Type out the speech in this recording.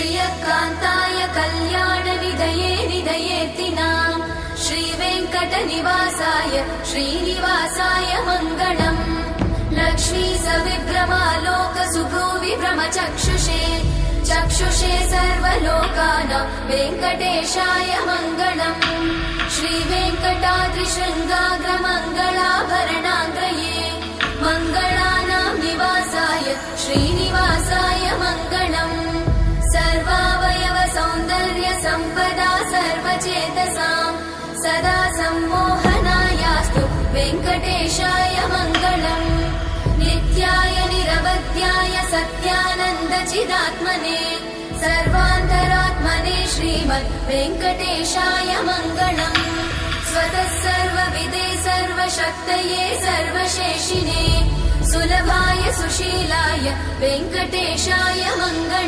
श्रियकान्ताय कल्याणनिधये निधयेऽर्तिनाम् श्रीवेङ्कटनिवासाय श्रीनिवासाय मङ्गलम् लक्ष्मी सविभ्रमालोकसुभ्रूविभ्रमचक्षुषे चक्षुषे सर्वलोकानां वेङ्कटेशाय मङ्गलम् श्रीवेङ्कटाद्रिशृङ्गाग्रमङ्गलाभरणाङ्गये मङ्गलानां निवासाय श्रीनिवासाय मङ्गलम् सर्वावयव सौन्दर्य सम्पदा सर्वचेतसां सदा सम्मोहनायास्तु वेङ्कटेशाय मङ्गलम् नित्याय निरवध्याय सत्यानन्दचिदात्मने सर्वान्तरात्मने श्रीमद् वेङ्कटेशाय मङ्गलम् स्वतः सर्वविदे सर्वशक्तये सर्वशेषिने सुलभाय सुशीलाय वेङ्कटेशाय मङ्गलम्।